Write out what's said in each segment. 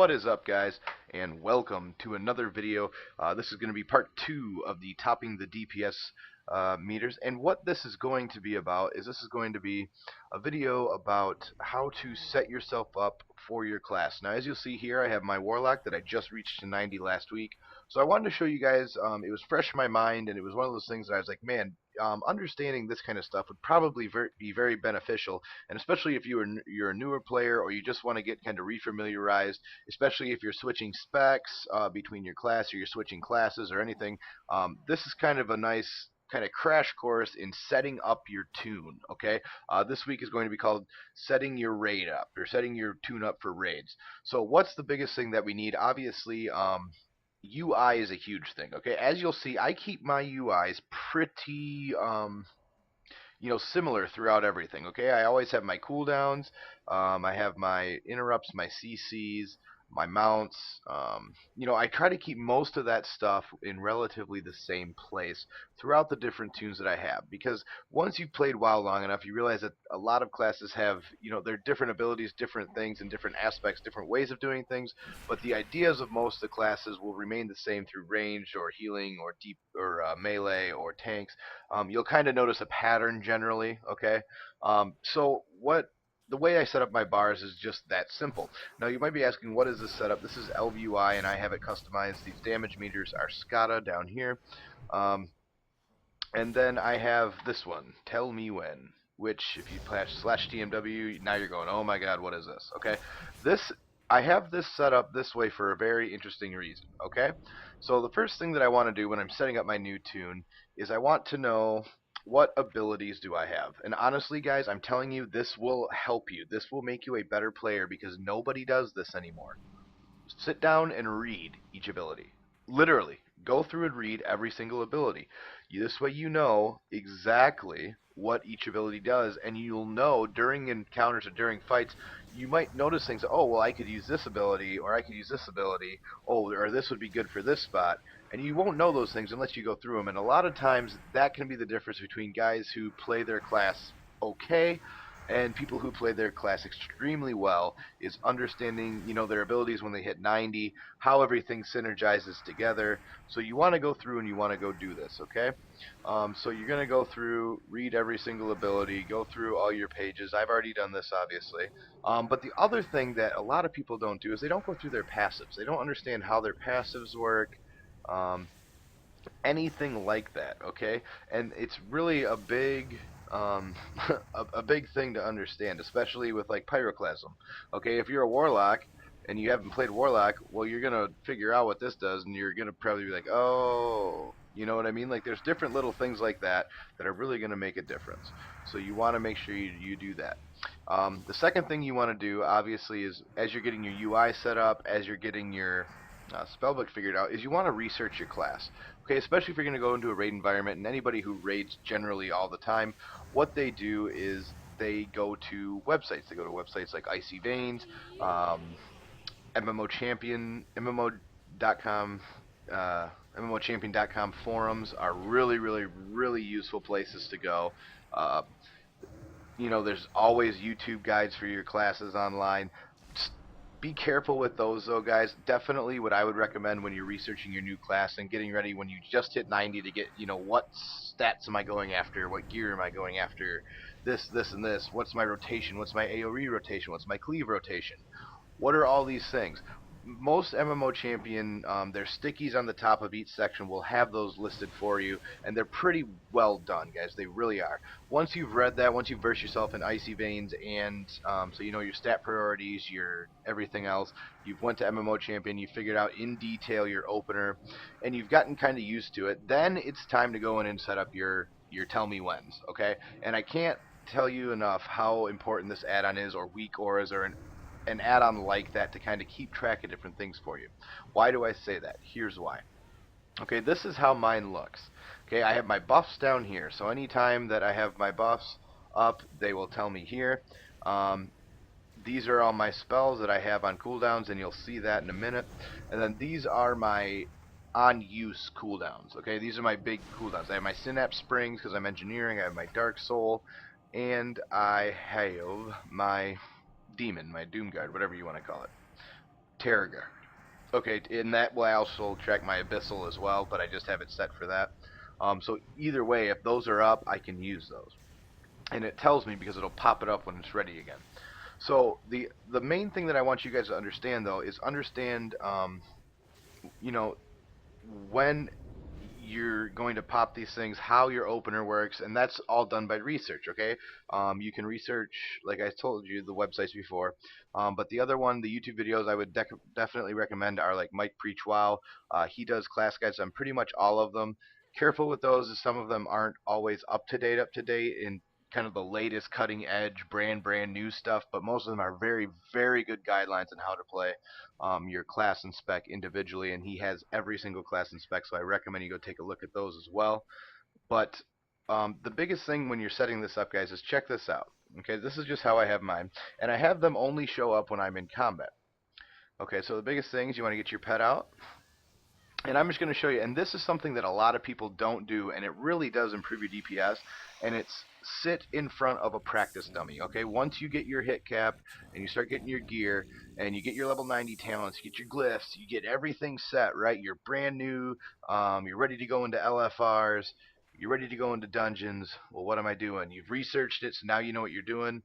What is up, guys, and welcome to another video. This is going to be part 2 of the topping the DPS meters, and what this is going to be about is this is going to be a video about how to set yourself up for your class. Now, as you'll see here, I have my Warlock that I just reached to 90 last week, so I wanted to show you guys. It was fresh in my mind, and it was one of those things that I was like, man, understanding this kind of stuff would probably be very beneficial, and especially if you're a newer player or you just want to get kind of refamiliarized, especially if you're switching specs between your class or you're switching classes or anything. This is kind of a nice kind of crash course in setting up your tune. Okay, this week is going to be called setting your raid up or setting your tune up for raids. So what's the biggest thing that we need? Obviously, UI is a huge thing. Okay, as you'll see, I keep my UIs pretty similar throughout everything. Okay, I always have my cooldowns, I have my interrupts, my CCs, my mounts. I try to keep most of that stuff in relatively the same place throughout the different tunes that I have, because once you've played WoW long enough, you realize that a lot of classes have, their different abilities, different things, and different aspects, different ways of doing things, but the ideas of most of the classes will remain the same through ranged or healing or deep or melee or tanks. You'll kind of notice a pattern generally. Okay, so the way I set up my bars is just that simple. Now you might be asking, what is this setup? This is LVUI, and I have it customized. These damage meters are SCADA down here, and then I have this one, Tell Me When, which if you slash TMW, now you're going, oh my god, what is this? Okay, I have this set up this way for a very interesting reason. Okay, so the first thing that I want to do when I'm setting up my new tune is I want to know, what abilities do I have? And honestly, guys, I'm telling you, this will help you. This will make you a better player, because nobody does this anymore. Sit down and read each ability. Literally, go through and read every single ability. This way you know exactly what each ability does, and you'll know during encounters or during fights, you might notice things. Oh, well, I could use this ability, or I could use this ability. Oh, or this would be good for this spot. And you won't know those things unless you go through them. And a lot of times that can be the difference between guys who play their class okay and people who play their class extremely well, is understanding, their abilities when they hit 90, how everything synergizes together. So you want to go through and you want to go do this, okay? So you're going to go through, read every single ability, go through all your pages. I've already done this, obviously. But the other thing that a lot of people don't do is they don't go through their passives. They don't understand how their passives work, anything like that, okay? And it's really a big a big thing to understand, especially with like pyroclasm. Okay, if you're a warlock and you haven't played warlock, well, you're gonna figure out what this does, and you're gonna probably be like, oh, you know what I mean? Like, there's different little things like that that are really gonna make a difference. So you want to make sure you do that. The second thing you want to do, obviously, is as you're getting your UI set up, as you're getting your spellbook figured out, is you want to research your class. Okay, especially if you're going to go into a raid environment, and anybody who raids generally all the time, what they do is they go to websites. They go to websites like Icy Veins, MMO Champion, MMO.com, MMOchampion.com forums are really, really, really useful places to go. There's always YouTube guides for your classes online. Be careful with those, though, guys. Definitely what I would recommend when you're researching your new class and getting ready when you just hit 90 to get, what stats am I going after, what gear am I going after, this, and this, what's my rotation, what's my AoE rotation, what's my cleave rotation, what are all these things? Most MMO champion, their stickies on the top of each section will have those listed for you, and they're pretty well done, guys. They really are. Once you've read that, once you've versed yourself in Icy Veins, and so you know your stat priorities, your everything else, you've went to MMO champion, you figured out in detail your opener, and you've gotten kind of used to it, then it's time to go in and set up your Tell Me Whens, okay? And I can't tell you enough how important this add-on is, or weak auras, or an add-on like that to kind of keep track of different things for you. Why do I say that? Here's why. Okay, this is how mine looks. Okay, I have my buffs down here, so anytime that I have my buffs up, they will tell me here. These are all my spells that I have on cooldowns, and you'll see that in a minute. And then these are my on-use cooldowns. Okay, these are my big cooldowns. I have my Synapse Springs because I'm engineering, I have my Dark Soul, and I have my Demon, my Doomguard, whatever you want to call it. Terror. Okay, and that will also track my abyssal as well, but I just have it set for that. So either way, if those are up, I can use those, and it tells me because it'll pop it up when it's ready again. So the main thing that I want you guys to understand though is understand, you know, when you're going to pop these things, how your opener works, and that's all done by research. Okay, you can research, like I told you, the websites before. But the other one, the YouTube videos, I would definitely recommend are like Mike Preach Wow. He does class guides on pretty much all of them. Careful with those, as some of them aren't always up to date in kind of the latest cutting edge brand new stuff, but most of them are very good guidelines on how to play your class and spec individually, and he has every single class and spec, so I recommend you go take a look at those as well. But the biggest thing when you're setting this up, guys, is check this out. Okay, this is just how I have mine, and I have them only show up when I'm in combat. Okay, so the biggest thing is you want to get your pet out, and I'm just going to show you, and this is something that a lot of people don't do, and it really does improve your DPS, and it's sit in front of a practice dummy. Okay, once you get your hit cap and you start getting your gear and you get your level 90 talents, you get your glyphs, you get everything set, right? You're brand new, you're ready to go into LFRs, you're ready to go into dungeons. Well, what am I doing? You've researched it, so now you know what you're doing.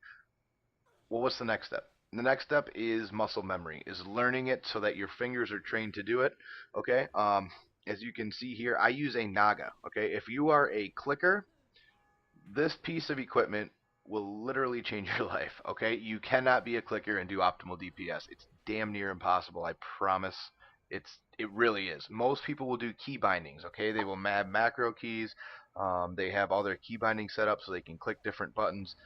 Well, what's the next step? The next step is muscle memory, is learning it so that your fingers are trained to do it. Okay, as you can see here, I use a Naga. Okay, if you are a clicker, this piece of equipment will literally change your life. Okay, you cannot be a clicker and do optimal DPS. It's damn near impossible. I promise. It really is. Most people will do key bindings. Okay, they will have macro keys. They have all their key bindings set up so they can click different buttons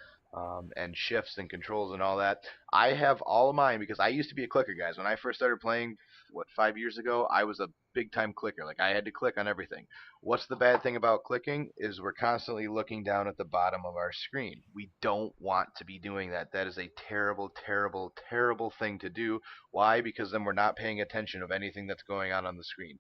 and shifts and controls and all that. I have all of mine because I used to be a clicker, guys. When I first started playing, what, 5 years ago, I was a big time clicker. Like I had to click on everything. What's the bad thing about clicking is we're constantly looking down at the bottom of our screen. We don't want to be doing that. That is a terrible thing to do. Why? Because then we're not paying attention of anything that's going on the screen.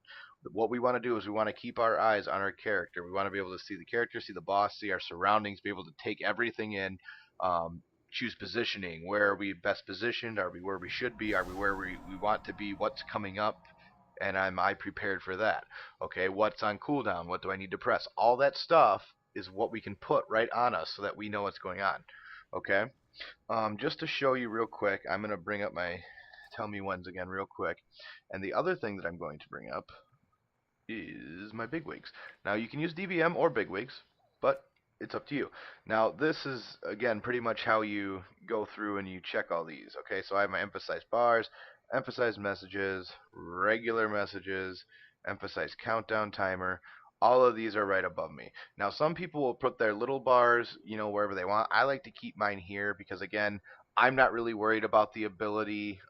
What we want to do is we want to keep our eyes on our character. We want to be able to see the character, see the boss, see our surroundings, be able to take everything in, choose positioning. Where are we best positioned? Are we where we should be? Are we where we want to be? What's coming up? And am I prepared for that? Okay, what's on cooldown? What do I need to press? All that stuff is what we can put right on us so that we know what's going on. Okay, just to show you real quick, I'm going to bring up my tell me whens again real quick. And the other thing that I'm going to bring up is my bigwigs. Now you can use DBM or bigwigs, but it's up to you. Now this is again pretty much how you go through and you check all these. Okay, so I have my emphasized bars, emphasized messages, regular messages, emphasized countdown timer. All of these are right above me. Now some people will put their little bars, wherever they want. I like to keep mine here because again, I'm not really worried about the ability.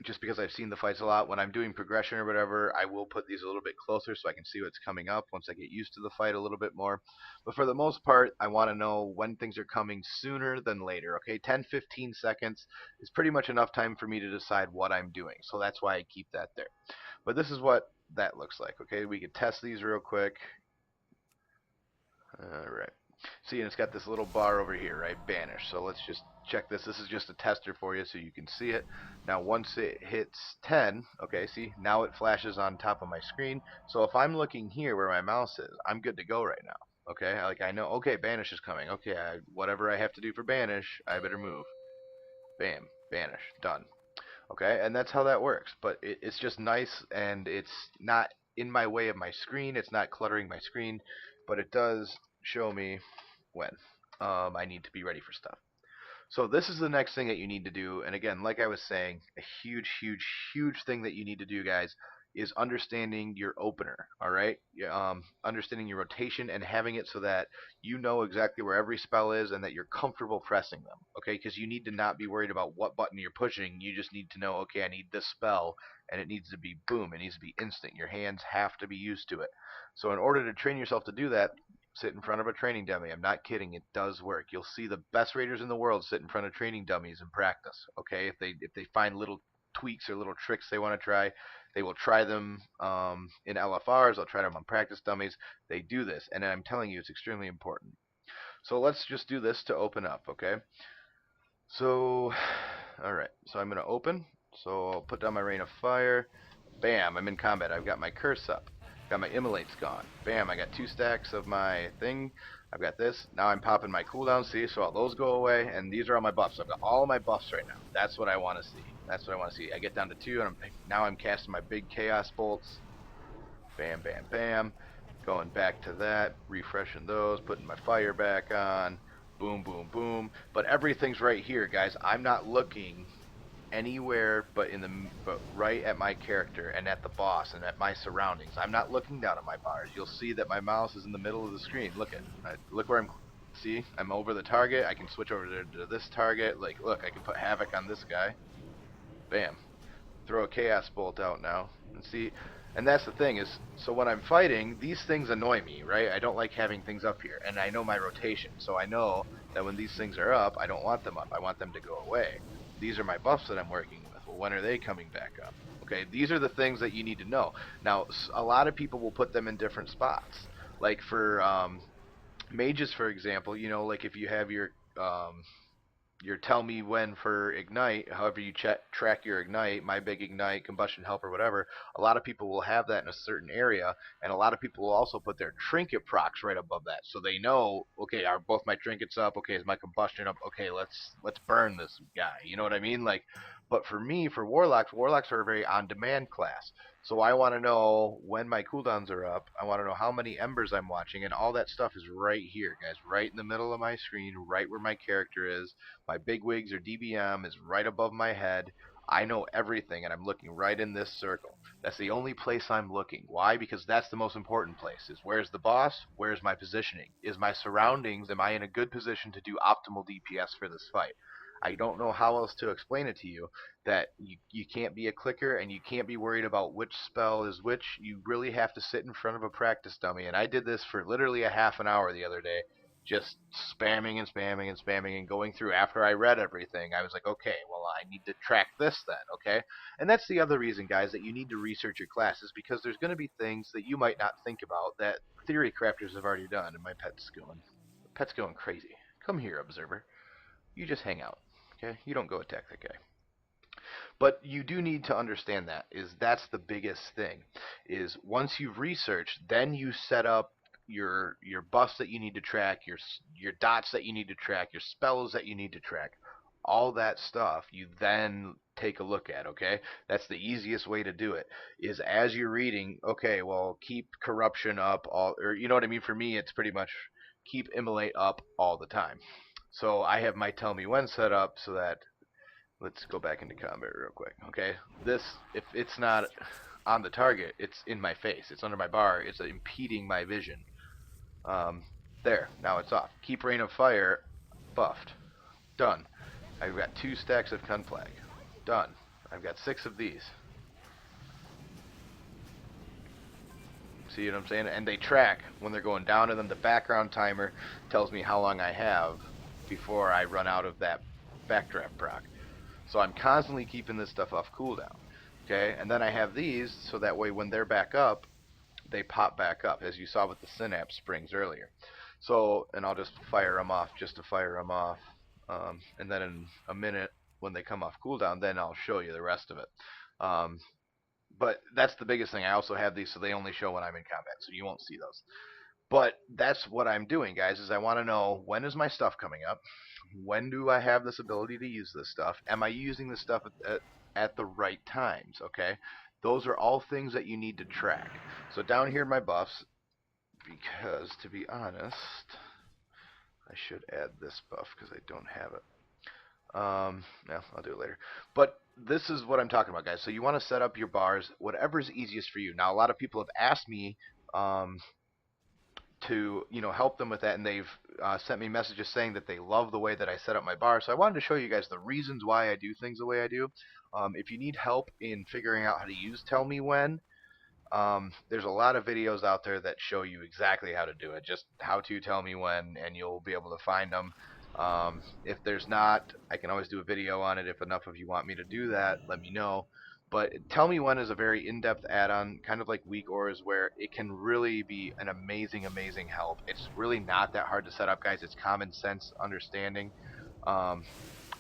Just because I've seen the fights a lot. When I'm doing progression or whatever, I will put these a little bit closer so I can see what's coming up once I get used to the fight a little bit more. But for the most part, I want to know when things are coming sooner than later. Okay, 10-15 seconds is pretty much enough time for me to decide what I'm doing. So that's why I keep that there. But this is what that looks like. Okay, we could test these real quick. Alright. See, and it's got this little bar over here, right? Banish. So let's just check this. This is just a tester for you so you can see it. Now once it hits 10, okay, see, now it flashes on top of my screen. So if I'm looking here where my mouse is, I'm good to go right now. Okay, like I know, okay, banish is coming. Okay, whatever I have to do for banish, I better move. Bam, banish, done. Okay, and that's how that works. But it's just nice, and it's not in my way of my screen. It's not cluttering my screen, but it does show me when I need to be ready for stuff. So this is the next thing that you need to do. And again, like I was saying, a huge thing that you need to do, guys, is understanding your opener. All right, understanding your rotation and having it so that you know exactly where every spell is and that you're comfortable pressing them. Okay, because you need to not be worried about what button you're pushing. You just need to know, okay, I need this spell, and it needs to be boom. It needs to be instant. Your hands have to be used to it. So in order to train yourself to do that, sit in front of a training dummy. I'm not kidding. It does work. You'll see the best raiders in the world sit in front of training dummies and practice. Okay, if they find little tweaks or little tricks they want to try, they will try them in LFRs. They'll try them on practice dummies. They do this, and I'm telling you, it's extremely important. So let's just do this to open up. Okay. So, all right. So I'm going to open. So I'll put down my rain of fire. Bam, I'm in combat. I've got my curse up. Got my immolates gone. Bam, I got 2 stacks of my thing. I've got this. Now I'm popping my cooldown, see? So all those go away, and these are all my buffs. I've got all my buffs right now. That's what I want to see. That's what I want to see. I get down to 2, and now I'm casting my big chaos bolts. Bam, bam, bam. Going back to that, refreshing those, putting my fire back on. Boom, boom, boom. But everything's right here, guys. I'm not looking anywhere but right at my character and at the boss and at my surroundings. I'm not looking down at my bars. You'll see that my mouse is in the middle of the screen. Look where I'm. See, I'm over the target. I can switch over to this target. Like, look, I can put havoc on this guy. Bam. Throw a chaos bolt out now and see. And that's the thing is, so when I'm fighting, these things annoy me, right? I don't like having things up here, and I know my rotation, so I know that when these things are up, I don't want them up. I want them to go away. These are my buffs that I'm working with. Well, when are they coming back up? Okay, these are the things that you need to know. Now, a lot of people will put them in different spots. Like for mages, for example, you know, like if you have your tell me when for ignite, however you track your ignite, my big ignite, combustion helper, whatever, a lot of people will have that in a certain area, and a lot of people will also put their trinket procs right above that, so they know, okay, are both my trinkets up? Okay, is my combustion up? Okay, let's burn this guy. You know what I mean? Like, but for me, for warlocks are a very on-demand class. So I want to know when my cooldowns are up. I want to know how many embers I'm watching, and all that stuff is right here, guys, right in the middle of my screen, right where my character is. My bigwigs or DBM is right above my head. I know everything, and I'm looking right in this circle. That's the only place I'm looking. Why? Because that's the most important place. Is where's the boss? Where's my positioning? Is my surroundings? Am I in a good position to do optimal DPS for this fight? I don't know how else to explain it to you, that you can't be a clicker and you can't be worried about which spell is which. You really have to sit in front of a practice dummy. And I did this for literally a half an hour the other day, just spamming and spamming and spamming and going through. After I read everything, I was like, okay, well, I need to track this then, okay? And that's the other reason, guys, that you need to research your classes, because there's going to be things that you might not think about that theory crafters have already done. And my pet's going crazy. Come here, observer. You just hang out, okay? You don't go attack that guy. But you do need to understand that is that's the biggest thing, is once you've researched, then you set up your buffs that you need to track, your dots that you need to track, your spells that you need to track. All that stuff you then take a look at, okay? That's the easiest way to do it, is as you're reading, okay, well, keep corruption up, all, or you know what I mean? For me, it's pretty much keep immolate up all the time. So I have my tell me when set up so that, let's go back into combat real quick. Okay, this, if it's not on the target, it's in my face. It's under my bar. It's impeding my vision. There. Now it's off. Keep rain of fire buffed. Done. I've got 2 stacks of Cunflag. Done. I've got 6 of these. See what I'm saying? And they track when they're going down to them. The background timer tells me how long I have before I run out of that backdraft proc. So I'm constantly keeping this stuff off cooldown. Okay, and then I have these so that way when they're back up, they pop back up, as you saw with the synapse springs earlier. So, and I'll just fire them off just to fire them off. And then in a minute, when they come off cooldown, then I'll show you the rest of it. But that's the biggest thing. I also have these so they only show when I'm in combat, so you won't see those. But that's what I'm doing, guys, is I want to know, when is my stuff coming up? When do I have this ability to use this stuff? Am I using this stuff at the right times? Okay, those are all things that you need to track. So down here in my buffs, because to be honest, I should add this buff because I don't have it. No, I'll do it later. But this is what I'm talking about, guys. So you want to set up your bars, whatever's easiest for you. Now, a lot of people have asked me to help them with that, and they've sent me messages saying that they love the way that I set up my bar. So I wanted to show you guys the reasons why I do things the way I do. If you need help in figuring out how to use Tell Me When, there's a lot of videos out there that show you exactly how to do it. Just how to tell me when, and you'll be able to find them. If there's not, I can always do a video on it. If enough of you want me to do that, let me know. But Tell Me When is a very in-depth add-on, kind of like Weak Ores, where it can really be an amazing, amazing help. It's really not that hard to set up, guys. It's common sense understanding.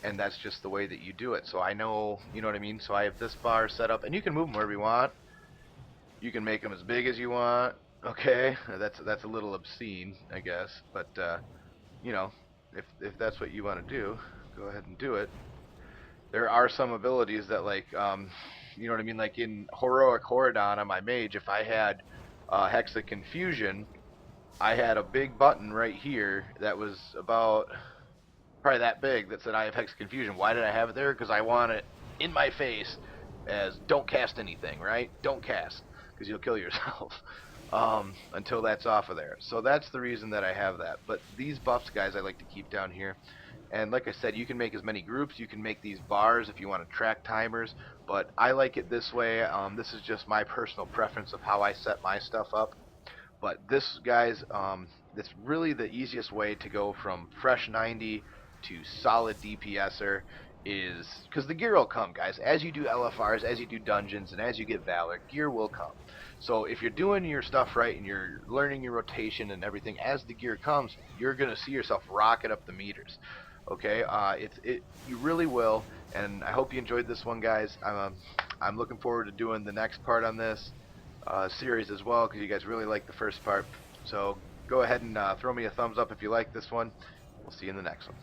and that's just the way that you do it. So I know, you know what I mean? So I have this bar set up, and you can move them wherever you want. You can make them as big as you want. Okay, that's a little obscene, I guess, but you know, if that's what you want to do, go ahead and do it. There are some abilities that, like, you know what I mean? Like in Heroic Horadon on my mage, if I had Hex of Confusion, I had a big button right here that was about probably that big that said I have Hex Confusion. Why did I have it there? Because I want it in my face as don't cast anything, right? Don't cast, because you'll kill yourself until that's off of there. So that's the reason that I have that. But these buffs, guys, I like to keep down here. And like I said, you can make as many groups. You can make these bars if you want to track timers. But I like it this way. This is just my personal preference of how I set my stuff up. But this, guys, that's really the easiest way to go from fresh 90 to solid DPSer, is because the gear will come, guys. As you do LFRs, as you do dungeons, and as you get Valor, gear will come. So if you're doing your stuff right and you're learning your rotation and everything, as the gear comes, you're going to see yourself rocket up the meters. Okay, you really will, and I hope you enjoyed this one, guys. I'm looking forward to doing the next part on this series as well, because you guys really liked the first part. So go ahead and throw me a thumbs up if you like this one. We'll see you in the next one.